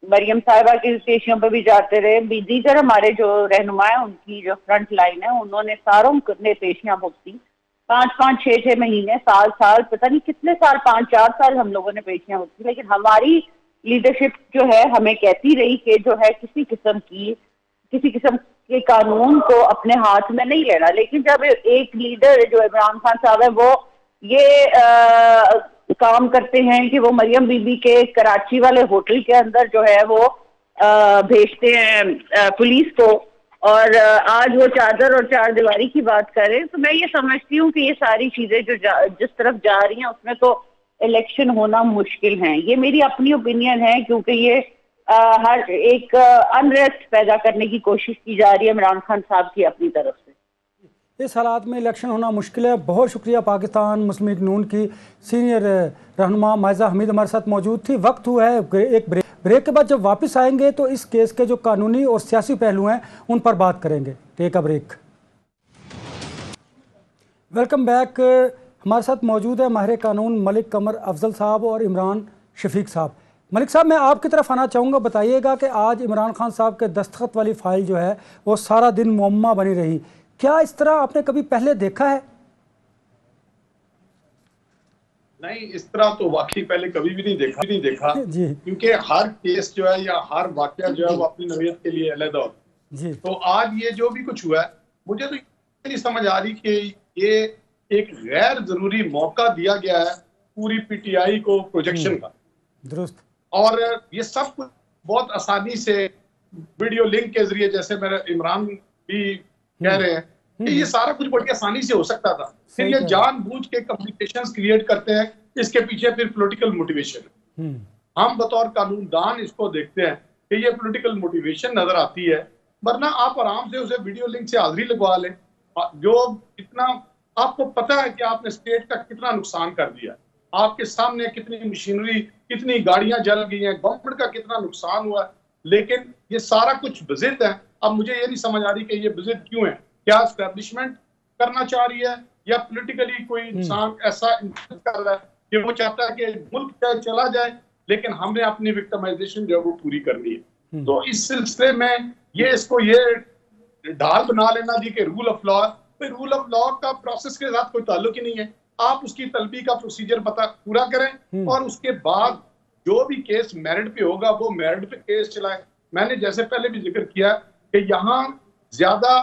मरियम साहिबा की पेशियों पर भी जाते रहे, दीगर हमारे जो रहनुमा है उनकी जो फ्रंट लाइन है उन्होंने सारों ने पेशियां भुगती। 5-5, 6-6 महीने, साल पता नहीं कितने साल, 5-4 साल हम लोगों ने पेशियां भुगती। लेकिन हमारी लीडरशिप जो है हमें कहती रही कि जो है किसी किस्म के कानून को अपने हाथ में नहीं लेना। लेकिन जब एक लीडर जो इमरान खान साहब है वो ये काम करते हैं कि वो मरियम बीबी के कराची वाले होटल के अंदर जो है वो भेजते हैं पुलिस को, और आज वो चादर और चार दीवारी की बात करें, तो मैं ये समझती हूँ कि ये सारी चीजें जो जिस तरफ जा रही हैं उसमें तो इलेक्शन होना मुश्किल है। ये मेरी अपनी ओपिनियन है, क्योंकि ये हर एक अनरेस्ट पैदा करने की कोशिश की जा रही है इमरान खान साहब की अपनी तरफ से। इस हालात में इलेक्शन होना मुश्किल है। बहुत शुक्रिया। पाकिस्तान मुस्लिम लीग नून की सीनियर रहनुमा माइजा हमीद हमारे साथ मौजूद थी। वक्त हुआ है एक ब्रेक के बाद जब वापस आएंगे तो इस केस के जो कानूनी और सियासी पहलू हैं उन पर बात करेंगे। Take a break. Welcome back. हमारे साथ मौजूद है माहिर कानून मलिक कमर अफजल साहब और इमरान शफीक साहब। मलिक साहब, मैं आपकी तरफ आना चाहूँगा। बताइएगा कि आज इमरान खान साहब के दस्तखत वाली फ़ाइल जो है वो सारा दिन मुअम्मा बनी रही। क्या इस तरह आपने कभी पहले देखा है? नहीं, इस तरह तो वाकई पहले कभी भी नहीं देखा जी। क्योंकि हर केस जो है या हर वाकया जो है वो अपनी नौयत के लिए अलग होता जी। तो आज ये जो भी कुछ हुआ है, मुझे तो नहीं समझ आ रही कि ये एक गैर जरूरी मौका दिया गया है पूरी पीटीआई को प्रोजेक्शन का। दुरुस्त। और ये सब कुछ बहुत आसानी से वीडियो लिंक के जरिए, जैसे मेरा इमरान भी कह रहे हैं कि ये सारा कुछ बड़ी आसानी से हो सकता था, फिर ये जानबूझ के कम्युनिकेशंस क्रिएट करते हैं, इसके पीछे फिर पॉलिटिकल मोटिवेशन। हम बतौर कानूनदान इसको देखते हैं कि ये पॉलिटिकल मोटिवेशन नजर आती है, वरना आप आराम से उसे वीडियो लिंक से हाजिरी लगवा लें। जो इतना आपको पता है कि आपने स्टेट का कितना नुकसान कर दिया, आपके सामने कितनी मशीनरी, कितनी गाड़ियां जल गई हैं, गवर्नमेंट का कितना नुकसान हुआ, लेकिन ये सारा कुछ विजिट है। अब मुझे ये नहीं समझ आ रही कि ये विजिट क्यों है, क्या एस्टेब्लिशमेंट करना चाह रही है या पॉलिटिकली कोई इंसान ऐसा कर रहा है कि वो चाहता है कि मुल्क चाहे चला जाए लेकिन हमने अपनी विक्टिमाइजेशन जो है वो पूरी करनी है। तो इस सिलसिले में ये इसको ये ढाल बना लेना जी कि rule of law, rule of law का प्रोसेस के साथ कोई ताल्लुक ही नहीं है। आप उसकी तलबी का प्रोसीजर पूरा करें और उसके बाद जो भी केस मेरिट पे होगा वो मेरिट पे केस चलाए। मैंने जैसे पहले भी जिक्र किया कि यहाँ ज्यादा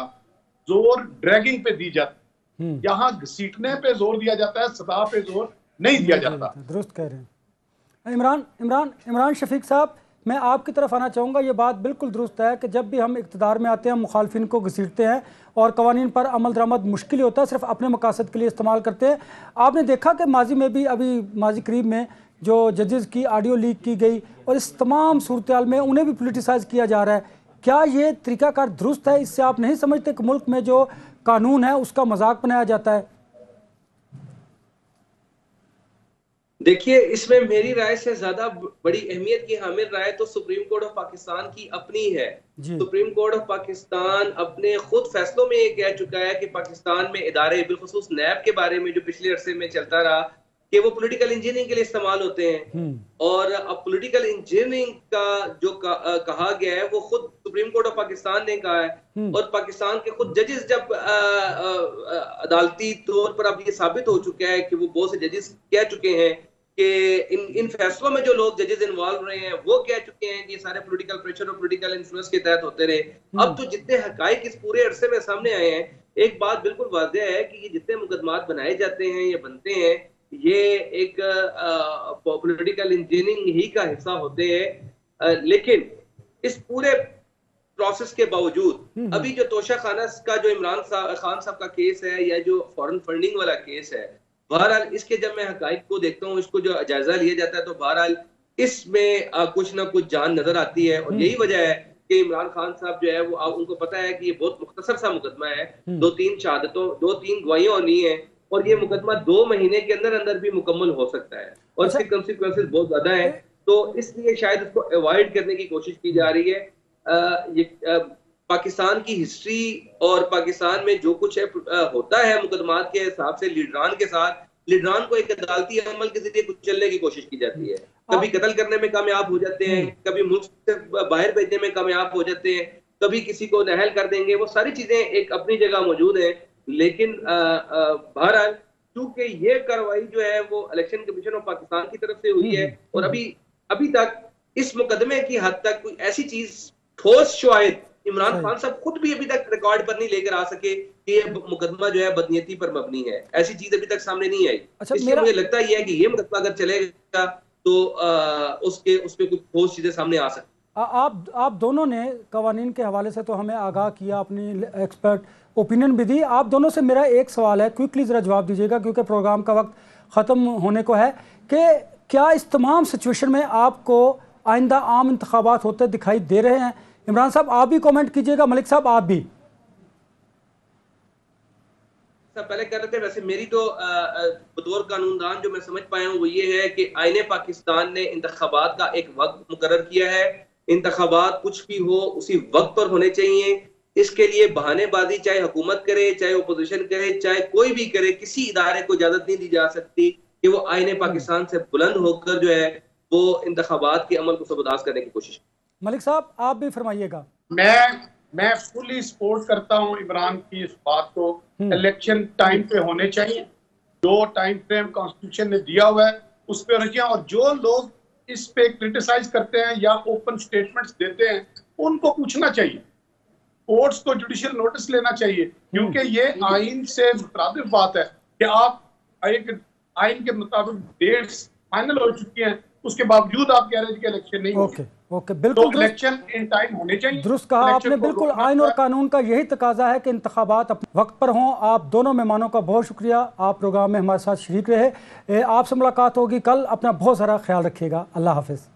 जोर ड्रैगिंग पे दी जाती है, यहाँ घसीटने पे जोर दिया जाता है, सजा पे जोर नहीं दिया जाता। दुरुस्त कह रहे हैं इमरान शफीक साहब, मैं आपकी तरफ आना चाहूँगा। ये बात बिल्कुल दुरुस्त है कि जब भी हम इक़्तिदार में आते हैं मुखालफिन को घसीटते हैं और कवानीन पर अमल दरामद मुश्किल होता है, सिर्फ अपने मकासद के लिए इस्तेमाल करते हैं। आपने देखा कि माजी में भी, अभी माजी करीब में जो जजेस की ऑडियो लीक की गई और इस तमाम सूरत हाल में उन्हें भी पोलिटिसाइज किया जा रहा है। क्या ये तरीकाकार दुरुस्त है? इससे आप नहीं समझते कि मुल्क में जो कानून है उसका मजाक बनाया जाता है? देखिए, इसमें मेरी राय से ज्यादा बड़ी अहमियत की हामिल राय तो सुप्रीम कोर्ट ऑफ पाकिस्तान की अपनी है। सुप्रीम कोर्ट ऑफ पाकिस्तान अपने खुद फैसलों में ये कह चुका है कि पाकिस्तान में इदारे, बिलखुसूस नैब के बारे में जो पिछले अरसे में चलता रहा कि वो पॉलिटिकल इंजीनियरिंग के लिए इस्तेमाल होते हैं, और अब पॉलिटिकल इंजीनियरिंग का जो कहा गया है वो खुद सुप्रीम कोर्ट ऑफ पाकिस्तान ने कहा है। और पाकिस्तान के खुद जजेस जब अदालती तौर पर अब ये साबित हो चुका है कि वो बहुत से जजेस कह चुके हैं कि इन फैसलों में जो लोग जजेस इन्वॉल्व रहे हैं वो कह चुके हैं कि ये सारे पॉलिटिकल प्रेशर और पॉलिटिकल इन्फ्लुएंस के तहत होते रहे। अब तो जितने हकाइक इस पूरे अरसे में सामने आए हैं, एक बात बिल्कुल वाज़ेह है कि ये जितने मुकदमात बनाए जाते हैं या बनते हैं, ये एक पॉलिटिकल इंजीनियरिंग ही का हिस्सा होते हैं। लेकिन इस पूरे प्रोसेस के बावजूद अभी जो तोशा खाना का जो इमरान खान साहब का केस है या जो फॉरेन फंडिंग वाला केस है, बहरहाल इसके जब मैं हकाइक को देखता हूँ, इसको जो जायजा लिया जाता है, तो बहरहाल इसमें कुछ ना कुछ जान नजर आती है। और यही वजह है कि इमरान खान साहब जो है वो उनको पता है कि ये बहुत मुख्तसर सा मुकदमा है, 2-3 शहादतों, 2-3 गवाहियां होनी है और ये मुकदमा 2 महीने के अंदर अंदर भी मुकम्मल हो सकता है और इसके कंसिक्वेंसेस बहुत ज्यादा है। तो इसलिए शायद इसको अवॉइड करने की कोशिश की जा रही है। पाकिस्तान की हिस्ट्री और पाकिस्तान में जो कुछ है होता है मुकदमात के हिसाब से, लीडरान को एक अदालती अमल के जरिए कुचलने की कोशिश की जाती है। कभी कत्ल करने में कामयाब हो जाते हैं, कभी मुल्क से बाहर भेजने में कामयाब हो जाते हैं, कभी किसी को नहल कर देंगे। वो सारी चीजें एक अपनी जगह मौजूद है। लेकिन बहरहाल क्योंकि ये कार्रवाई जो है वो इलेक्शन कमीशन ऑफ पाकिस्तान की तरफ से हुई है और अभी तक इस मुकदमे की हद तक कोई ऐसी चीज ठोस शवाहिद इमरान खान साहब खुद भी अभी तक रिकॉर्ड पर नहीं लेकर आ सके कि ये मुकदमा जो है बदनीयती पर मबनी है। ऐसी चीज अभी तक सामने नहीं आई। इसलिए मुझे लगता ही है कि ये मुकदमा अगर चलेगा तो उसपे कुछ ठोस चीजें सामने आ सकती। आप दोनों ने कवानीन के हवाले से तो हमें आगाह किया, अपनी एक्सपर्ट ओपिनियन भी दी। आप दोनों से मेरा एक सवाल है, क्विकली ज़रा जवाब दीजिएगा क्योंकि प्रोग्राम का वक्त ख़त्म होने को है, कि क्या इस तमाम सिचुएशन में आपको आइंदा आम इंतखाबात होते दिखाई दे रहे हैं? इमरान साहब आप भी कमेंट कीजिएगा, मलिक साहब आप भी। पहले कर रहे थे, वैसे मेरी तो बतौर कानूनदान जो मैं समझ पाया हूँ वो ये है कि आईने पाकिस्तान ने इंतखाबात का एक वक्त मुकर्रर किया है। इंतखाबात कुछ भी हो उसी वक्त पर होने चाहिए। इसके लिए बहानेबाजी चाहे हुकूमत करे, चाहे अपोजिशन करे, चाहे कोई भी करे, किसी इदारे को इजाजत नहीं दी जा सकती कि वो आईने पाकिस्तान से बुलंद होकर जो है वो इंतखाबात के अमल को सबदास करने की कोशिश। मलिक साहब आप भी फरमाइएगा। मैं फुली सपोर्ट करता हूं इमरान की इस बात को। इलेक्शन टाइम पे होने चाहिए, जो टाइम फ्रेम कॉन्स्टिट्यूशन ने दिया हुआ है उस पे होना चाहिए। और जो लोग इस पे क्रिटिसाइज करते हैं या ओपन स्टेटमेंट्स देते हैं उनको पूछना चाहिए, कोर्ट्स को जुडिशियल नोटिस लेना चाहिए, क्योंकि ये आइन से मुताबिक बात है कि आप एक आइन के मुताबिक डेट्स फाइनल हो चुकी हैं, उसके बावजूद आप कह रहे हैं कि इलेक्शन नहीं ओके ओके, बिल्कुल तो इलेक्शन इन टाइम होने चाहिए। दुरुस्त कहा आपने, बिल्कुल आइन और कानून का यही तकाजा है कि इंतखाबात अपने वक्त पर हों। आप दोनों मेहमानों का बहुत शुक्रिया, आप प्रोग्राम में हमारे साथ शरीक रहे। आपसे मुलाकात होगी कल, अपना बहुत सारा ख्याल रखिएगा। अल्लाह हाफिज़।